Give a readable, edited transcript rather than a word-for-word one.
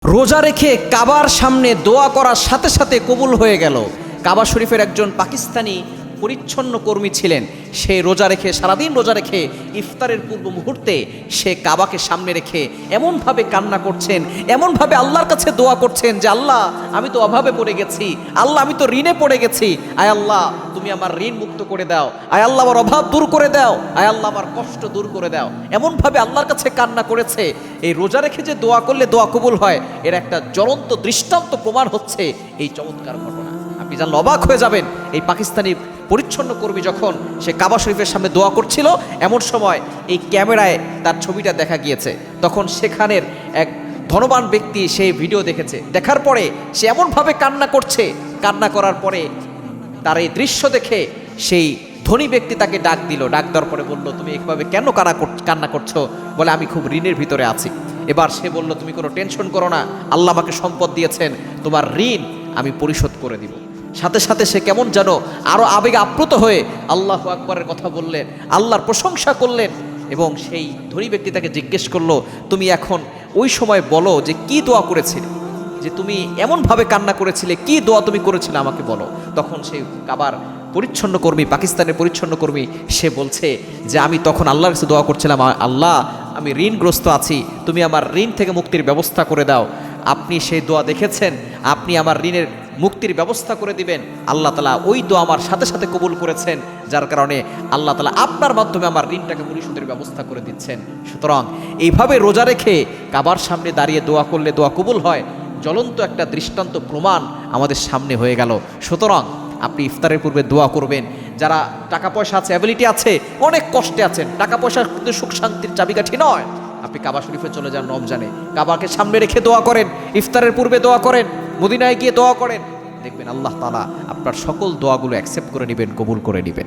রোজা রেখে কাবার সামনে দোয়া করার সাথে সাথে কবুল হয়ে গেল। কাবা শরীফের একজন পাকিস্তানি পরিচ্ছন্ন কর্মী ছিলেন। সে রোজা রেখে সারাদিন রোজা রেখে ইফতারের পূর্ব মুহূর্তে সে কাবাকে সামনে রেখে এমনভাবে কান্না করছেন, এমনভাবে আল্লাহর কাছে দোয়া করছেন যে আল্লাহ, আমি তো অভাবে পড়ে গেছি, আল্লাহ আমি তো ঋণে পড়ে গেছি, আয় আল্লাহ তুমি আমার ঋণ মুক্ত করে দাও, আয় আল্লাহ আমার অভাব দূর করে দাও, আয় আল্লাহ আমার কষ্ট দূর করে দাও। এমনভাবে আল্লাহর কাছে কান্না করেছে। এই রোজা রেখে যে দোয়া করলে দোয়া কবুল হয়, এর একটা জ্বলন্ত দৃষ্টান্ত প্রমাণ হচ্ছে এই চমৎকার ঘটনা। আপনি জানলে অবাক হয়ে যাবেন। এই পাকিস্তানি পরিচ্ছন্ন কর্মী যখন সে কাবা শরীফের সামনে দোয়া করছিল, এমন সময় এই ক্যামেরায় তার ছবিটা দেখা গিয়েছে। তখন সেখানের এক ধনবান ব্যক্তি সেই ভিডিও দেখেছে। দেখার পরে সে এমনভাবে কান্না করছে, কান্না করার পরে তার এই দৃশ্য দেখে সেই ধনী ব্যক্তি তাকে ডাক দিল। ডাক দেওয়ার পরে বলল, তুমি এইভাবে কেন কান্না করছো? বলে, আমি খুব ঋণের ভিতরে আছি। এবার সে বলল, তুমি কোনো টেনশন করো না, আল্লাহ আমাকে সম্পদ দিয়েছেন, তোমার ঋণ আমি পরিশোধ করে দিব। সাথে সাথে সে কেমন যেন আরো আবেগে আপ্লুত হয়ে আল্লাহু আকবারের কথা বললেন, আল্লাহর প্রশংসা করলেন। এবং সেই ধনী ব্যক্তি তাকে জিজ্ঞেস করলো, তুমি এখন ওই সময় বলো যে কি দোয়া করেছিলে, যে তুমি এমনভাবে কান্না করেছিলে, কি দোয়া তুমি করেছিলে আমাকে বলো। তখন সেই কাবার পরিচ্ছন্ন কর্মী, পাকিস্তানের পরিচ্ছন্ন কর্মী, সে বলছে যে আমি তখন আল্লাহর কাছে দোয়া করছিলাম, আল্লাহ আমি ঋণগ্রস্ত আছি, তুমি আমার ঋণ থেকে মুক্তির ব্যবস্থা করে দাও। আপনি সেই দোয়া দেখেছেন, আপনি আমার ঋণের মুক্তির ব্যবস্থা করে দিবেন। আল্লাহ তাআলা ওই দোয়া আমার সাথে সাথে কবুল করেছেন, যার কারণে আল্লাহ তাআলা আপনার মাধ্যমে আমার ঋণটাকে পরিশোধের ব্যবস্থা করে দিচ্ছেন। সুতরাং এইভাবে রোজা রেখে কাবার সামনে দাঁড়িয়ে দোয়া করলে দোয়া কবুল হয়, জ্বলন্ত একটা দৃষ্টান্ত প্রমাণ আমাদের সামনে হয়ে গেল। সুতরাং আপনি ইফতারের পূর্বে দোয়া করবেন। যারা টাকা পয়সা আছে, অ্যাবিলিটি আছে, অনেক কষ্টে আছেন, টাকা পয়সা কিন্তু সুখ শান্তির চাবিকাঠি নয়। আপনি কাবা শরীফে চলে যান রমজানে, কাবাকে সামনে রেখে দোয়া করেন, ইফতারের পূর্বে দোয়া করেন, মদিনায় গিয়ে দোয়া করেন, দেখবেন আল্লাহ তাআলা আপনার সকল দোয়াগুলো অ্যাকসেপ্ট করে নেবেন, কবুল করে নেবেন।